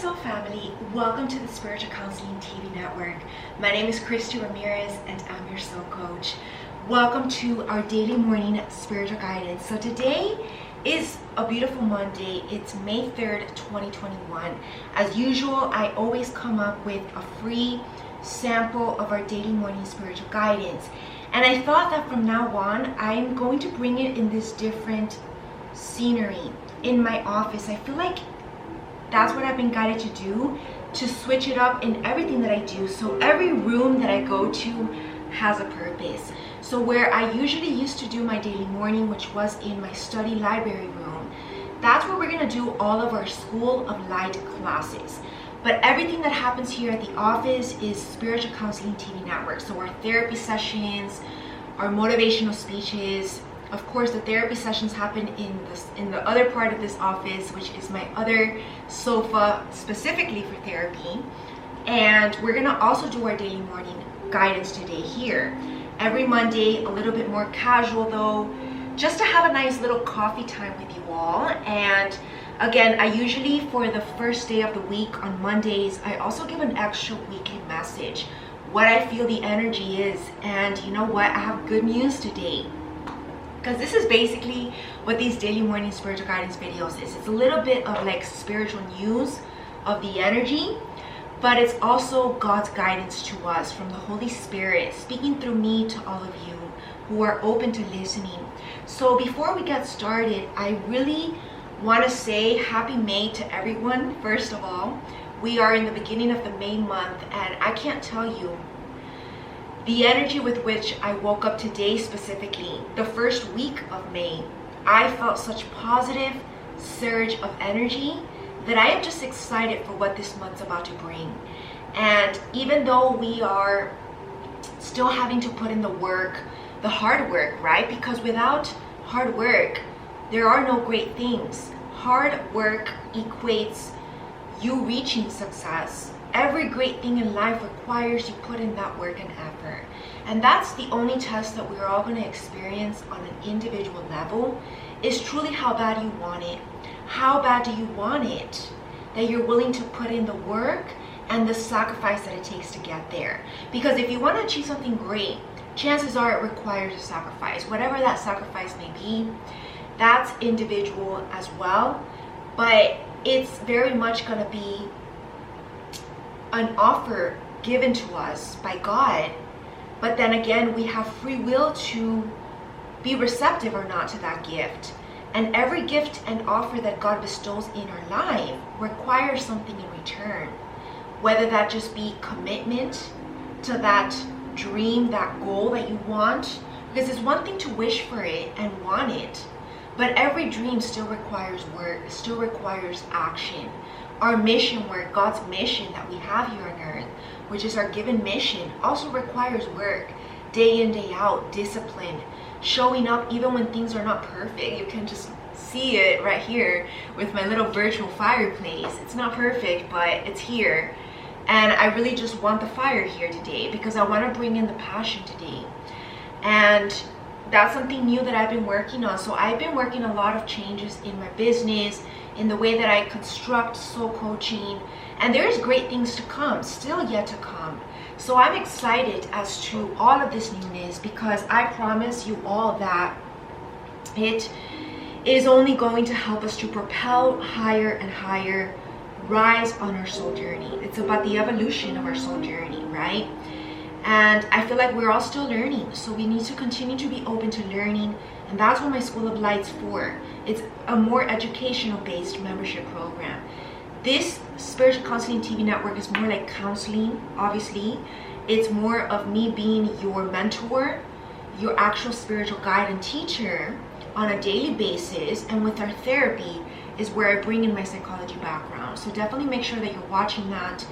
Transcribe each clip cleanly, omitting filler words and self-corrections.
Soul family, welcome to the Spiritual Counseling TV network. My name is Christie Ramirez and I'm your soul coach. Welcome to our daily morning spiritual guidance. So today is a beautiful Monday. It's May 3rd, 2021. As usual, I always come up with a free sample of our daily morning spiritual guidance. And I thought that from now on, I'm going to bring it in this different scenery in my office. I feel like that's what I've been guided to do, to switch it up in everything that I do. So every room that I go to has a purpose. So where I usually used to do my daily morning, which was in my study library room, that's where we're gonna do all of our School of Light classes. But everything that happens here at the office is Spiritual Counseling TV network. So our therapy sessions, our motivational speeches. Of course, the therapy sessions happen in the other part of this office, which is my other sofa specifically for therapy. And we're gonna also do our daily morning guidance today here. Every Monday, a little bit more casual though, just to have a nice little coffee time with you all. And again, I usually, for the first day of the week on Mondays, I also give an extra weekly message, what I feel the energy is. And you know what, I have good news today. Because this is basically what these daily morning spiritual guidance videos is. It's a little bit of like spiritual news of the energy, but it's also God's guidance to us from the Holy Spirit, speaking through me to all of you who are open to listening. So before we get started, I really want to say happy May to everyone. First of all, we are in the beginning of the May month, and I can't tell you the energy with which I woke up today, specifically the first week of May. I felt such positive surge of energy that I am just excited for what this month's about to bring. And even though we are still having to put in the work, the hard work, right? Because without hard work, there are no great things. Hard work equates you reaching success. Every great thing in life requires you put in that work and effort. And that's the only test that we're all going to experience on an individual level, is truly how bad you want it. How bad do you want it? That you're willing to put in the work and the sacrifice that it takes to get there. Because if you want to achieve something great, chances are it requires a sacrifice. Whatever that sacrifice may be, that's individual as well. But it's very much going to be an offer given to us by God. But then again, we have free will to be receptive or not to that gift. And every gift and offer that God bestows in our life requires something in return. Whether that just be commitment to that dream, that goal that you want. Because it's one thing to wish for it and want it, but every dream still requires work, still requires action. Our mission work, God's mission that we have here on earth, which is our given mission, also requires work, day in, day out, discipline, showing up even when things are not perfect. You can just see it right here with my little virtual fireplace. It's not perfect, but it's here. And I really just want the fire here today because I want to bring in the passion today. And that's something new that I've been working on. So I've been working a lot of changes in my business, in the way that I construct soul coaching, and there's great things to come, still yet to come. So I'm excited as to all of this newness, because I promise you all that it is only going to help us to propel higher and higher, rise on our soul journey. It's about the evolution of our soul journey, right? And I feel like we're all still learning, so we need to continue to be open to learning. And that's what my School of Light's for. It's a more educational based membership program. This Spiritual Counseling TV network is more like counseling, obviously. It's more of me being your mentor, your actual spiritual guide and teacher on a daily basis. And with our therapy is where I bring in my psychology background. So definitely make sure that you're watching that.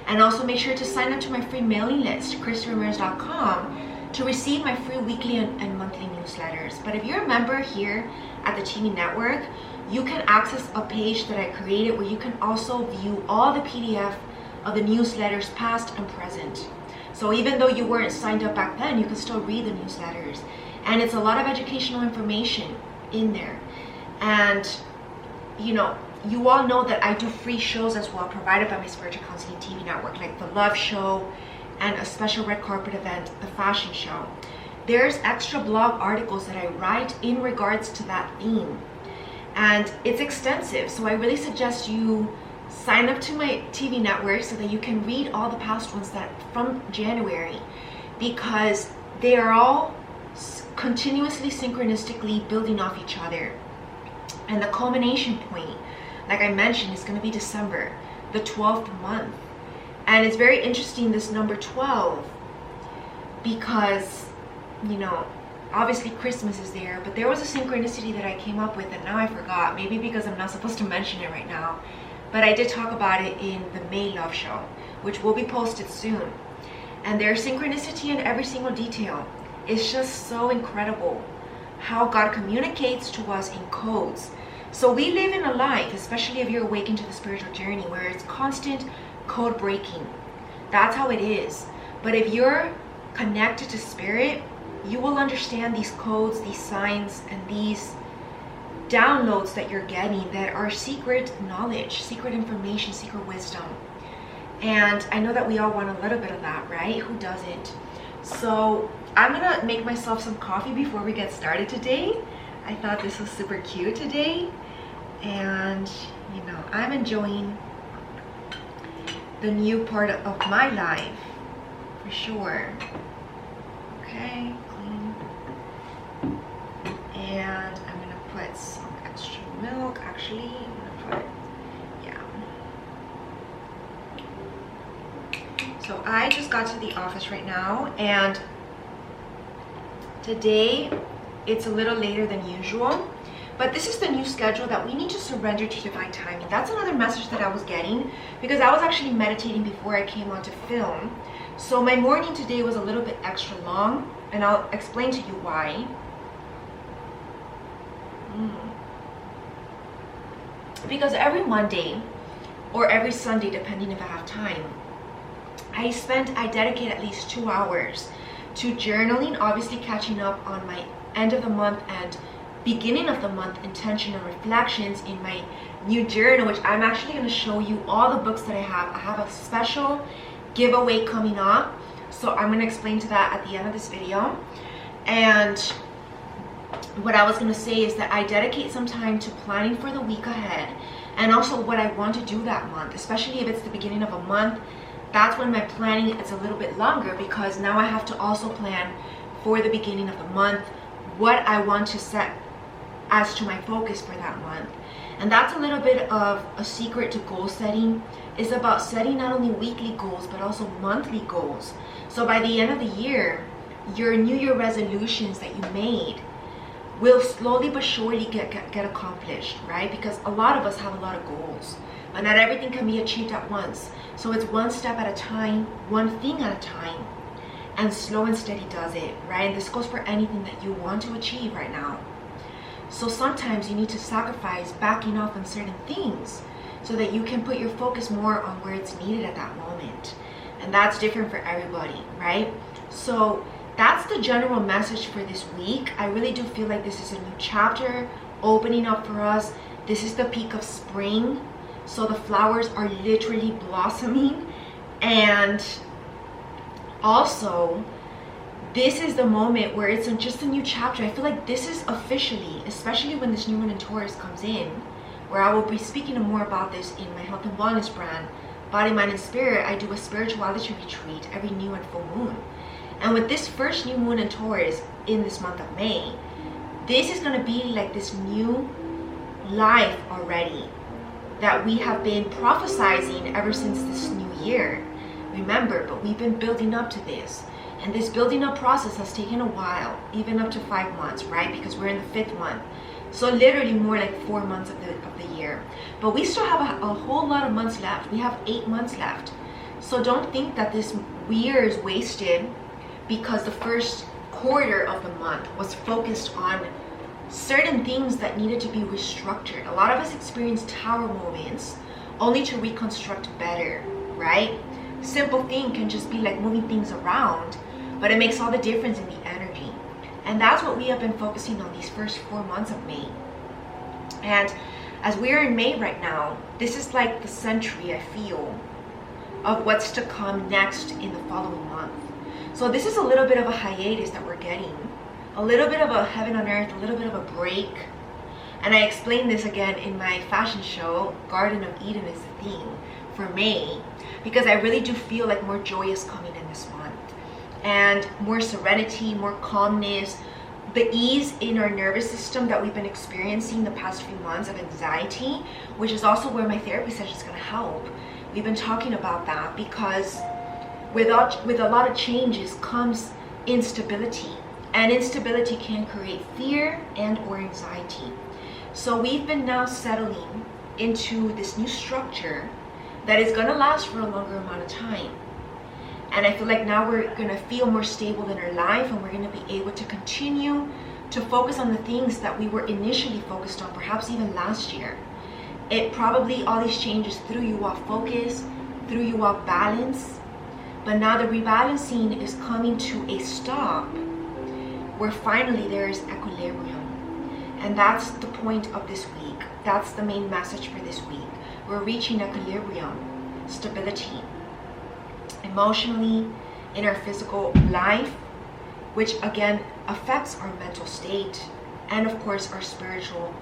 And also make sure to sign up to my free mailing list, ChristieRamirez.com, to receive my free weekly and monthly newsletters. But if you're a member here at the TV network, you can access a page that I created where you can also view all the PDF of the newsletters, past and present. So even though you weren't signed up back then, you can still read the newsletters. And it's a lot of educational information in there. And you know, you all know that I do free shows as well, provided by my Spiritual Counseling TV network, like the Love Show and a special red carpet event, the Fashion Show. There's extra blog articles that I write in regards to that theme, and it's extensive. So I really suggest you sign up to my TV network so that you can read all the past ones that from January, because they are all continuously synchronistically building off each other. And the culmination point, like I mentioned, is going to be December, the 12th month. And it's very interesting, this number 12, because, you know, obviously Christmas is there, but there was a synchronicity that I came up with and now I forgot, maybe because I'm not supposed to mention it right now, but I did talk about it in the May Love Show, which will be posted soon. And there's synchronicity in every single detail. It's just so incredible how God communicates to us in codes. So we live in a life, especially if you're awakened to the spiritual journey, where it's constant code breaking. That's how it is. But if you're connected to spirit, you will understand these codes, these signs, and these downloads that you're getting that are secret knowledge, secret information, secret wisdom. And I know that we all want a little bit of that, right? Who doesn't? So I'm gonna make myself some coffee before we get started today. I thought this was super cute today, and you know, I'm enjoying the new part of my life for sure. Okay, clean. And I'm gonna put some extra milk. Actually, I'm gonna put, yeah. So I just got to the office right now, and today it's a little later than usual, but this is the new schedule that we need to surrender to divine timing. That's another message that I was getting, because I was actually meditating before I came on to film. So my morning today was a little bit extra long, and I'll explain to you why. Because every Monday or every Sunday, depending if I have time, I dedicate at least 2 hours to journaling, obviously catching up on my end of the month and beginning of the month intention and reflections in my new journal, which I'm actually going to show you all the books that I have. I have a special giveaway coming up, so I'm going to explain to that at the end of this video. And what I was going to say is that I dedicate some time to planning for the week ahead, and also what I want to do that month, especially if it's the beginning of a month. That's when my planning is a little bit longer, because now I have to also plan for the beginning of the month what I want to set as to my focus for that month. And that's a little bit of a secret to goal setting. It's about setting not only weekly goals but also monthly goals. So by the end of the year, your New Year resolutions that you made will slowly but surely get accomplished, right? Because a lot of us have a lot of goals, but not everything can be achieved at once. So it's one step at a time, one thing at a time, and slow and steady does it, right? And this goes for anything that you want to achieve right now. So sometimes you need to sacrifice backing off on certain things so that you can put your focus more on where it's needed at that moment. And that's different for everybody, right? So that's the general message for this week. I really do feel like this is a new chapter opening up for us. This is the peak of spring, so the flowers are literally blossoming. And also, this is the moment where it's just a new chapter. I feel like this is officially, especially when this new moon in Taurus comes in, where I will be speaking more about this in my health and wellness brand, Body, Mind, and Spirit. I do a spirituality retreat every new and full moon. And with this first new moon in Taurus in this month of May, this is going to be like this new life already that we have been prophesizing ever since this new year. Remember, but we've been building up to this. And this building up process has taken a while, even up to 5 months, right? Because we're in the 5th month. So literally more like 4 months of the year. But we still have a whole lot of months left. We have 8 months left. So don't think that this year is wasted because the first quarter of the month was focused on certain things that needed to be restructured. A lot of us experience tower moments only to reconstruct better, right? Simple thing can just be like moving things around, but it makes all the difference in the energy. And that's what we have been focusing on these first 4 months of May. And as we are in May right now, this is like the century, I feel, of what's to come next in the following month. So this is a little bit of a hiatus that we're getting, a little bit of a heaven on earth, a little bit of a break. And I explained this again in my fashion show. Garden of Eden is the theme for May, because I really do feel like more joy is coming in this month, and more serenity, more calmness, the ease in our nervous system that we've been experiencing the past few months of anxiety, which is also where my therapy session is going to help. We've been talking about that because with a lot of changes comes instability, and instability can create fear and or anxiety. So we've been now settling into this new structure that is going to last for a longer amount of time. And I feel like now we're going to feel more stable in our life, and we're going to be able to continue to focus on the things that we were initially focused on, perhaps even last year. It probably, all these changes threw you off focus, threw you off balance, but now the rebalancing is coming to a stop where finally there is equilibrium. And that's the point of this week. That's the main message for this week. We're reaching equilibrium, stability, emotionally, in our physical life, which again affects our mental state, and of course our spiritual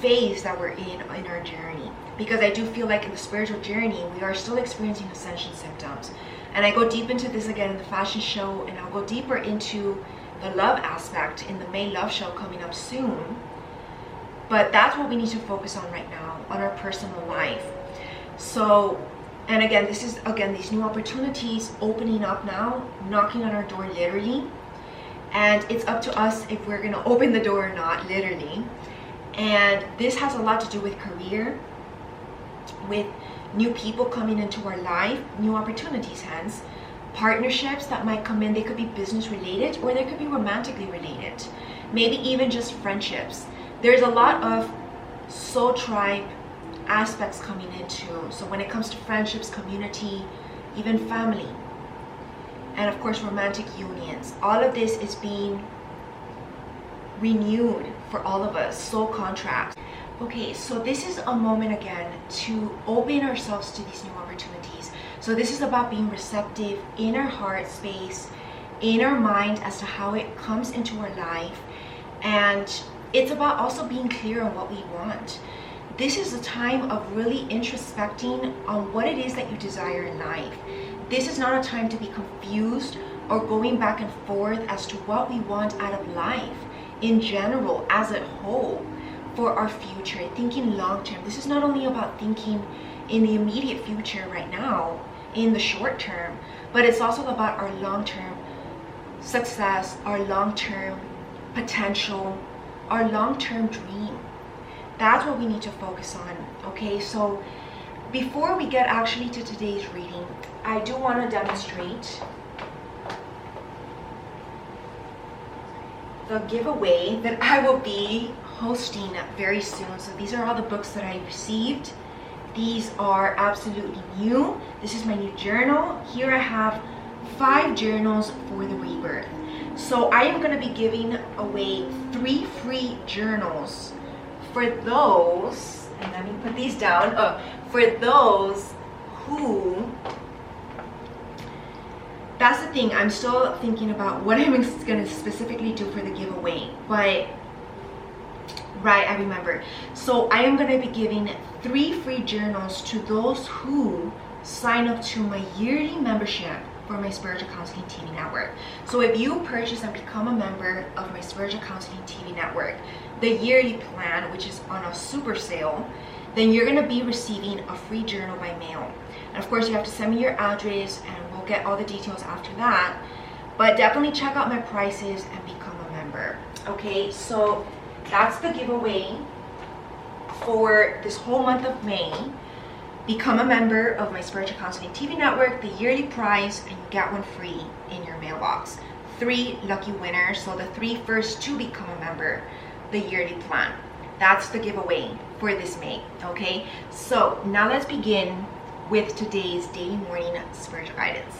phase that we're in our journey. Because I do feel like in the spiritual journey, we are still experiencing ascension symptoms. And I go deep into this again in the fashion show, and I'll go deeper into the love aspect in the May love show coming up soon. But that's what we need to focus on right now, on our personal life. So, and again, this is these new opportunities opening up now, knocking on our door literally. And it's up to us if we're gonna open the door or not, literally. And this has a lot to do with career, with new people coming into our life, new opportunities hence, partnerships that might come in. They could be business related, or they could be romantically related, maybe even just friendships. There's a lot of soul tribe aspects coming into. So when it comes to friendships, community, even family, and of course romantic unions, all of this is being renewed for all of us, soul contracts. Okay, so this is a moment again to open ourselves to these new opportunities. So this is about being receptive in our heart space, in our mind, as to how it comes into our life. And it's about also being clear on what we want. This is a time of really introspecting on what it is that you desire in life. This is not a time to be confused or going back and forth as to what we want out of life in general, as a whole, for our future, thinking long term. This is not only about thinking in the immediate future right now, in the short term, but it's also about our long-term success, our long-term potential, our long-term dream. That's what we need to focus on. Okay, so before we get actually to today's reading, I do want to demonstrate the giveaway that I will be hosting very soon. So these are all the books that I received. These are absolutely new. This is my new journal. Here I have 5 journals for the rebirth. So I am going to be giving away 3 free journals for those, and let me put these down, for those who, that's the thing, I'm still thinking about what I'm going to specifically do for the giveaway, but right, I remember. So I am going to be giving 3 free journals to those who sign up to my yearly membership for my Spiritual Counseling TV network. So if you purchase and become a member of my Spiritual Counseling TV network, the yearly plan, which is on a super sale, then you're going to be receiving a free journal by mail. And of course, you have to send me your address, and we'll get all the details after that. But definitely check out my prices and become a member. Okay, so that's the giveaway for this whole month of May. Become a member of my Spiritual Counseling TV network, the yearly price, and you get one free in your mailbox. 3 lucky winners, so the 3 first to become a member, the yearly plan. That's the giveaway for this May. Okay, so now let's begin with today's daily morning spiritual guidance.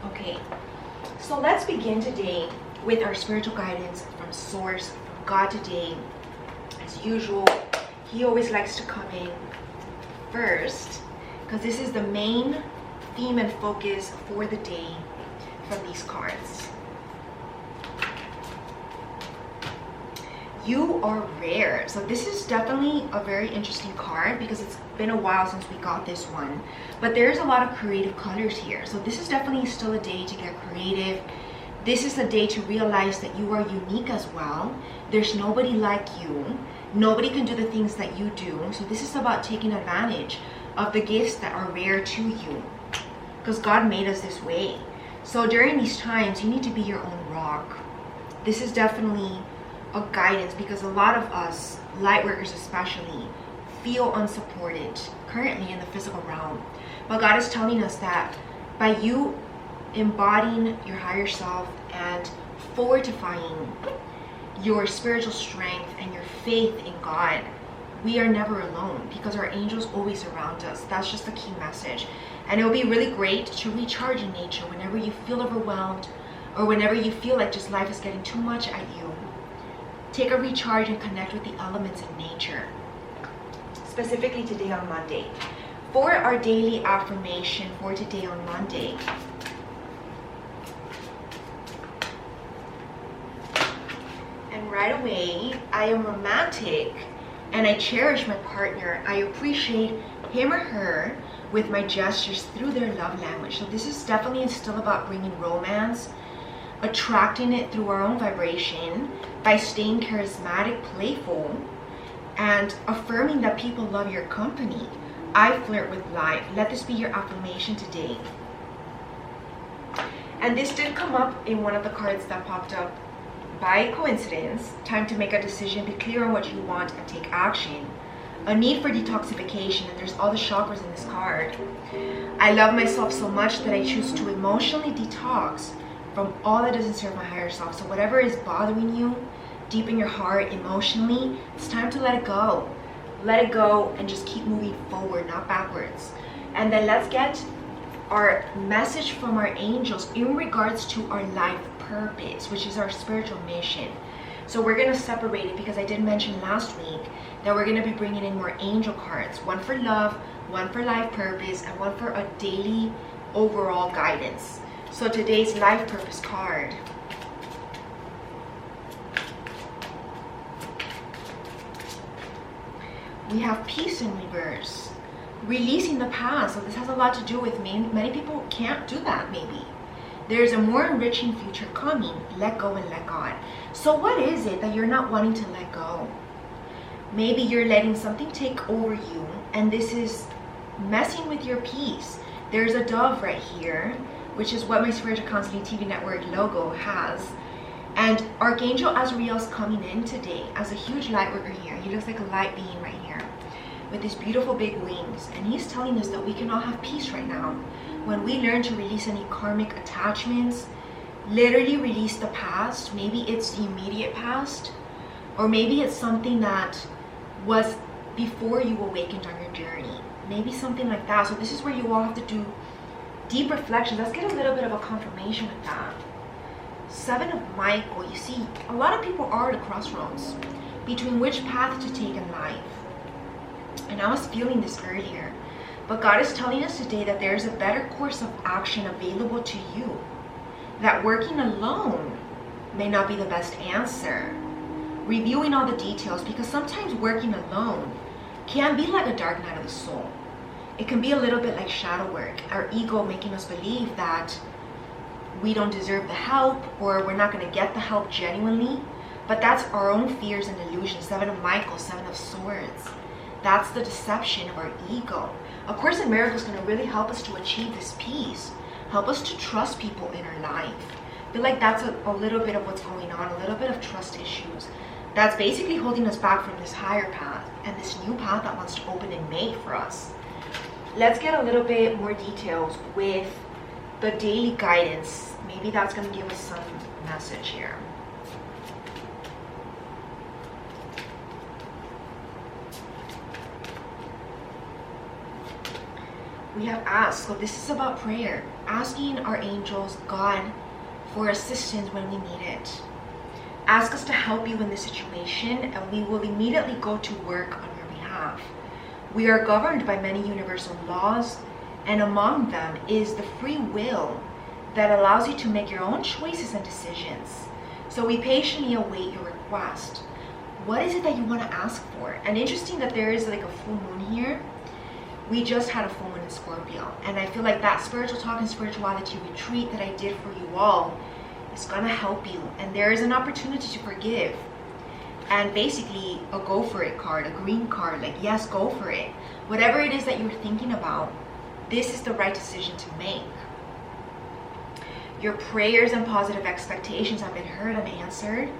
Okay, so let's begin today with our spiritual guidance from Source, from God today. As usual, He always likes to come in first because this is the main theme and focus for the day from these cards. You are rare. So this is definitely a very interesting card because it's been a while since we got this one. But there's a lot of creative colors here. So this is definitely still a day to get creative. This is a day to realize that you are unique as well. There's nobody like you. Nobody can do the things that you do. So this is about taking advantage of the gifts that are rare to you, because God made us this way. So during these times, you need to be your own rock. This is definitely a guidance because a lot of us, light workers especially, feel unsupported currently in the physical realm. But God is telling us that by you embodying your higher self and fortifying your spiritual strength and your faith in God, we are never alone because our angels always around us. That's just the key message. And it will be really great to recharge in nature whenever you feel overwhelmed or whenever you feel like just life is getting too much at you. Take a recharge and connect with the elements in nature. Specifically today on Monday. For our daily affirmation for today on Monday, and right away, I am romantic and I cherish my partner. I appreciate him or her with my gestures through their love language. So this is definitely still about bringing romance, attracting it through our own vibration by staying charismatic, playful, and affirming that people love your company. I flirt with life. Let this be your affirmation today. And this did come up in one of the cards that popped up by coincidence. Time to make a decision, be clear on what you want, and take action. A need for detoxification, and there's all the chakras in this card. I love myself so much that I choose to emotionally detox from all that doesn't serve my higher self. So whatever is bothering you deep in your heart emotionally, it's time to let it go. Let it go and just keep moving forward, not backwards. And then let's get our message from our angels in regards to our life purpose, which is our spiritual mission. So we're going to separate it because I did mention last week that we're going to be bringing in more angel cards. One for love, one for life purpose, and one for a daily overall guidance. So today's life purpose card. We have peace in reverse. Releasing the past. So this has a lot to do with me. Many people can't do that maybe. There's a more enriching future coming. Let go and let God. So what is it that you're not wanting to let go? Maybe you're letting something take over you and this is messing with your peace. There's a dove right here, which is what my Spiritual Counseling TV Network logo has. And Archangel Azrael's coming in today as a huge light worker here. He looks like a light being right here with these beautiful big wings. And he's telling us that we can all have peace right now. When we learn to release any karmic attachments, literally release the past. Maybe it's the immediate past, or maybe it's something that was before you awakened on your journey. Maybe something like that. So this is where you all have to do deep reflection. Let's get a little bit of a confirmation with that. Seven of Michael. You see, a lot of people are at a crossroads between which path to take in life. And I was feeling this earlier. But God is telling us today that there's a better course of action available to you. That working alone may not be the best answer. Reviewing all the details, because sometimes working alone can be like a dark night of the soul. It can be a little bit like shadow work. Our ego making us believe that we don't deserve the help or we're not going to get the help genuinely. But that's our own fears and illusions. Seven of Michael, Seven of Swords. That's the deception of our ego. A Course in Miracles is going to really help us to achieve this peace. Help us to trust people in our life. I feel like that's a little bit of what's going on. A little bit of trust issues. That's basically holding us back from this higher path and this new path that wants to open in May for us. Let's get a little bit more details with the daily guidance. Maybe that's going to give us some message here. We have asked. So this is about prayer. Asking our angels, God, for assistance when we need it. Ask us to help you in this situation, and we will immediately go to work on your behalf. We are governed by many universal laws, and among them is the free will that allows you to make your own choices and decisions. So we patiently await your request. What is it that you want to ask for? And interesting that there is like a full moon here. We just had a full moon in Scorpio, and I feel like that spiritual talk and spirituality retreat that I did for you all is going to help you. And there is an opportunity to forgive, and basically a go for it card, a green card, like yes, go for it. Whatever it is that you're thinking about, this is the right decision to make. Your prayers and positive expectations have been heard and answered.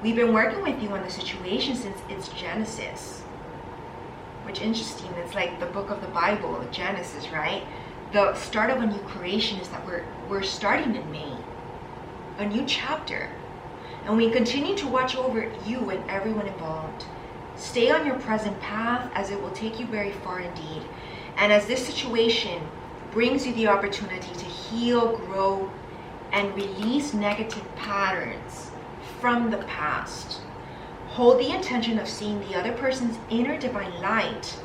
We've been working with you on the situation since its Genesis. Which interesting, it's like the book of the Bible, Genesis, right? The start of a new creation is that we're starting in May. A new chapter. And we continue to watch over you and everyone involved. Stay on your present path, as it will take you very far indeed. And as this situation brings you the opportunity to heal, grow, and release negative patterns from the past, hold the intention of seeing the other person's inner divine light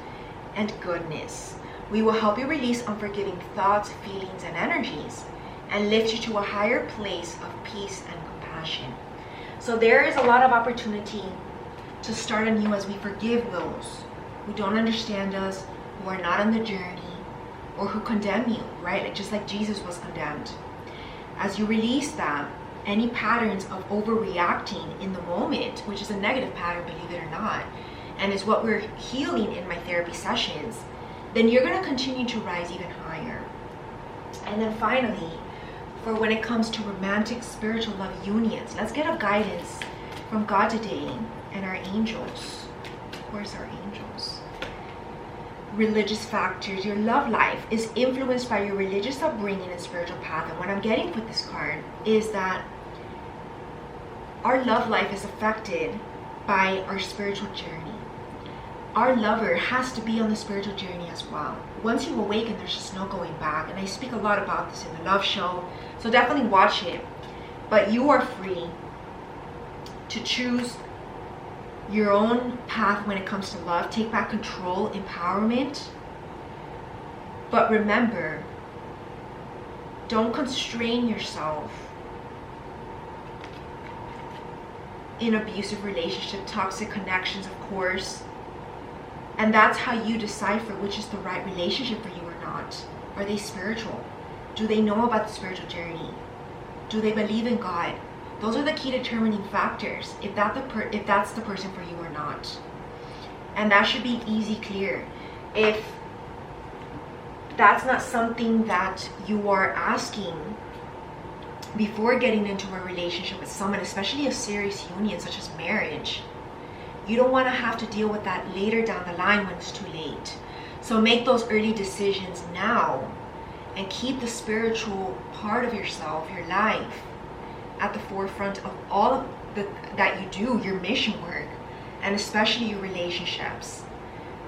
and goodness. We will help you release unforgiving thoughts, feelings, and energies, and lift you to a higher place of peace and compassion. So there is a lot of opportunity to start anew as we forgive those who don't understand us, who are not on the journey, or who condemn you, right? Like just like Jesus was condemned. As you release that, any patterns of overreacting in the moment, which is a negative pattern, believe it or not, and is what we're healing in my therapy sessions, then you're going to continue to rise even higher. And then finally, for when it comes to romantic spiritual love unions, let's get a guidance from God today and our angels. Of course, our angels. Religious factors. Your love life is influenced by your religious upbringing and spiritual path. And what I'm getting with this card is that our love life is affected by our spiritual journey. Our lover has to be on the spiritual journey as well. Once you awaken, there's just no going back. And I speak a lot about this in the Love Show, so definitely watch it. But you are free to choose your own path when it comes to love. Take back control, empowerment. But remember, don't constrain yourself in abusive relationship, toxic connections, of course. And that's how you decipher which is the right relationship for you or not. Are they spiritual? Do they know about the spiritual journey? Do they believe in God? Those are the key determining factors, if that's the person for you or not. And that should be easy, clear. If that's not something that you are asking before getting into a relationship with someone, especially a serious union such as marriage, you don't want to have to deal with that later down the line when it's too late. So make those early decisions now and keep the spiritual part of yourself, your life, at the forefront of all of that you do, your mission work, and especially your relationships.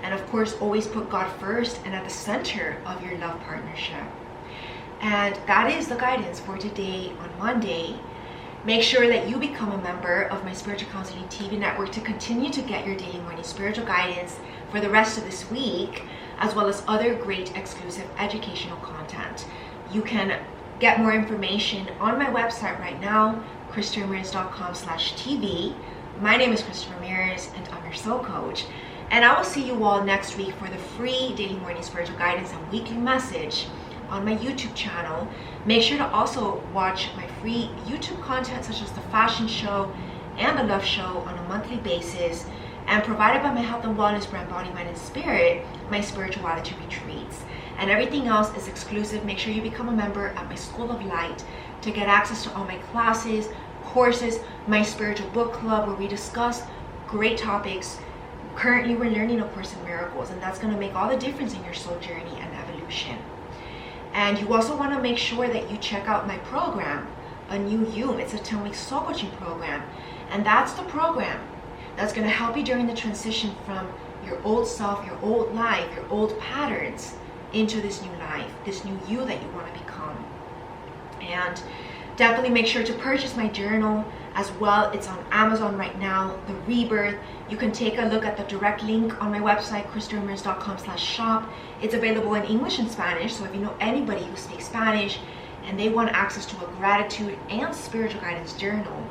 And of course, always put God first and at the center of your love partnership. And that is the guidance for today on Monday. Make sure that you become a member of my Spiritual Counseling TV network to continue to get your daily morning spiritual guidance for the rest of this week, as well as other great exclusive educational content. You can get more information on my website right now, christieramirez.com/TV. My name is Christie Ramirez, and I'm your soul coach. And I will see you all next week for the free daily morning spiritual guidance and weekly message on my YouTube channel. Make sure to also watch my free YouTube content such as the fashion show and the love show on a monthly basis, and provided by my health and wellness brand Body, Mind, and Spirit, my spirituality retreats. And everything else is exclusive. Make sure you become a member at my School of Light to get access to all my classes, courses, my spiritual book club where we discuss great topics. Currently we're learning A Course in Miracles, and that's going to make all the difference in your soul journey and evolution. And you also want to make sure that you check out my program, A New You. It's a 10-week soul coaching program, and that's the program that's going to help you during the transition from your old self, your old life, your old patterns into this new life, this new you that you want to become. And Definitely make sure to purchase my journal as well. It's on Amazon right now, The Rebirth. You can take a look at the direct link on my website, christieramirez.com/shop. It's available in English and Spanish, so if you know anybody who speaks Spanish and they want access to a gratitude and spiritual guidance journal,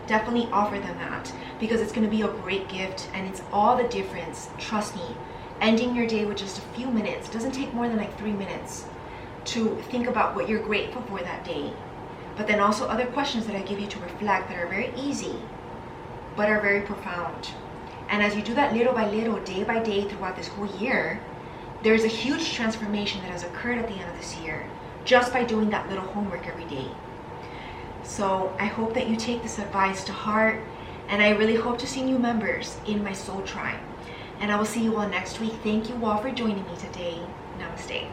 definitely offer them that, because it's going to be a great gift and it's all the difference. Trust me, ending your day with just a few minutes, doesn't take more than like 3 minutes to think about what you're grateful for that day. But then also other questions that I give you to reflect that are very easy, but are very profound. And as you do that little by little, day by day throughout this whole year, there's a huge transformation that has occurred at the end of this year, just by doing that little homework every day. So I hope that you take this advice to heart, and I really hope to see new members in my soul tribe. And I will see you all next week. Thank you all for joining me today. Namaste.